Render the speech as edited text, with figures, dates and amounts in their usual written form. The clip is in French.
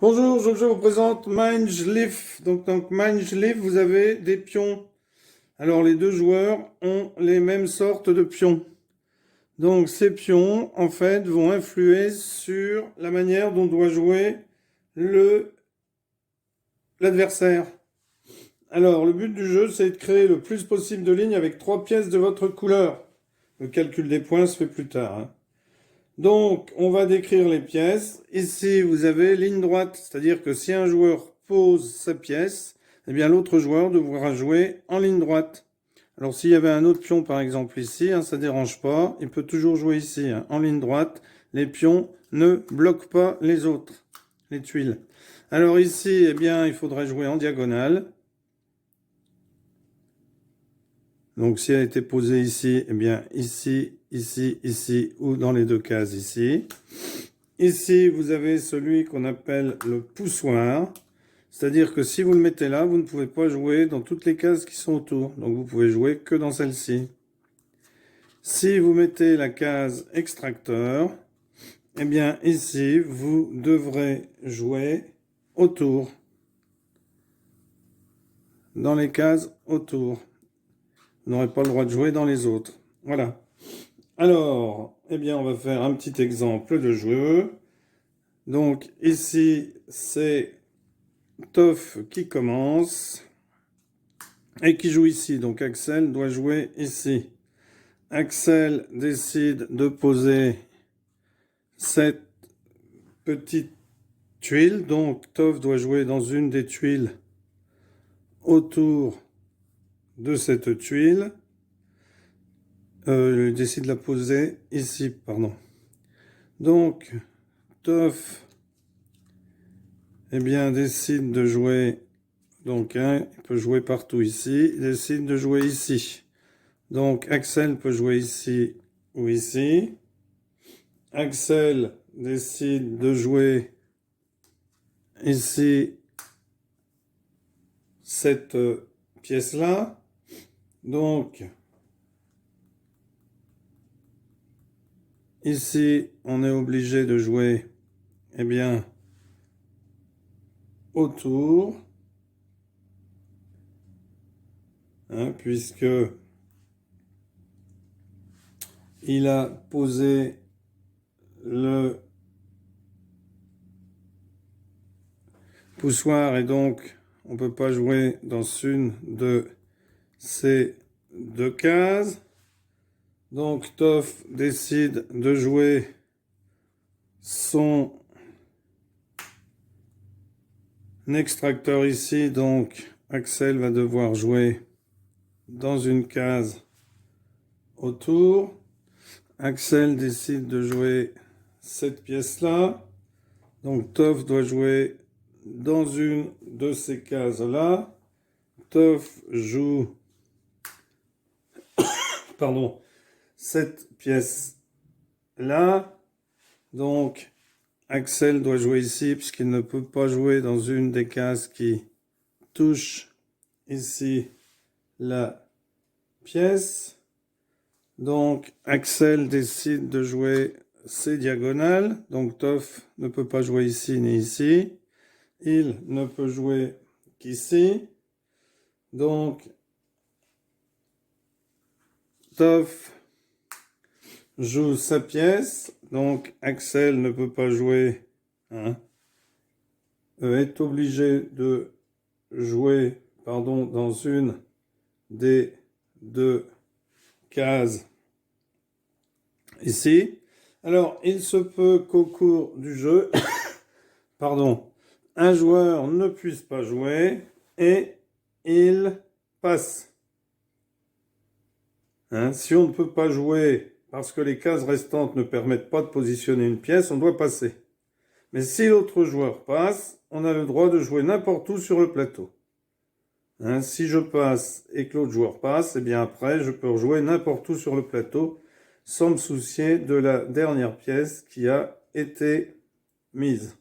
Bonjour, je vous présente Mindsleaf. Donc Mindsleaf, vous avez des pions. Alors les deux joueurs ont les mêmes sortes de pions. Donc ces pions, en fait, vont influer sur la manière dont doit jouer l'adversaire. Alors le but du jeu, c'est de créer le plus possible de lignes avec 3 pièces de votre couleur. Le calcul des points se fait plus tard, hein. Donc, on va décrire les pièces. Ici, vous avez ligne droite, c'est-à-dire que si un joueur pose sa pièce, eh bien l'autre joueur devra jouer en ligne droite. Alors, s'il y avait un autre pion, par exemple ici, ça ne dérange pas, il peut toujours jouer ici, en ligne droite. Les pions ne bloquent pas les autres, les tuiles. Alors ici, eh bien, il faudrait jouer en diagonale. Donc, si elle a été posée ici, eh bien, ici, ici, ici, ou dans les deux cases ici. Ici, vous avez celui qu'on appelle le poussoir. C'est-à-dire que si vous le mettez là, vous ne pouvez pas jouer dans toutes les cases qui sont autour. Donc, vous pouvez jouer que dans celle-ci. Si vous mettez la case extracteur, eh bien, ici, vous devrez jouer autour. Dans les cases autour. Vous n'aurez pas le droit de jouer dans les autres. Voilà. Alors, eh bien, on va faire un petit exemple de jeu. Donc, ici, c'est Toff qui commence et qui joue ici. Donc, Axel doit jouer ici. Axel décide de poser cette petite tuile. Donc, Toff doit jouer dans une des tuiles autour de cette tuile. Il décide de la poser ici, pardon. Donc, Toff, eh bien, décide de jouer. Donc, il peut jouer partout ici. Il décide de jouer ici. Donc, Axel peut jouer ici ou ici. Axel décide de jouer ici cette pièce-là. Donc, ici, on est obligé de jouer, eh bien, autour, puisque il a posé le poussoir et donc on ne peut pas jouer dans une de ces deux cases. Donc Toff décide de jouer son extracteur ici, donc Axel va devoir jouer dans une case autour. Axel décide de jouer cette pièce-là. Donc Toff doit jouer dans une de ces cases-là. Toff joue cette pièce-là. Donc Axel doit jouer ici puisqu'il ne peut pas jouer dans une des cases qui touche ici la pièce. Donc Axel décide de jouer ces diagonales. Donc Toff ne peut pas jouer ici ni ici. Il ne peut jouer qu'ici. Donc Toff joue sa pièce. Donc Axel ne peut pas jouer. Est obligé de jouer dans une des deux cases ici. Alors, il se peut qu'au cours du jeu, un joueur ne puisse pas jouer et il passe. Si on ne peut pas jouer parce que les cases restantes ne permettent pas de positionner une pièce, on doit passer. Mais si l'autre joueur passe, on a le droit de jouer n'importe où sur le plateau. Si je passe et que l'autre joueur passe, eh bien après, je peux jouer n'importe où sur le plateau sans me soucier de la dernière pièce qui a été mise.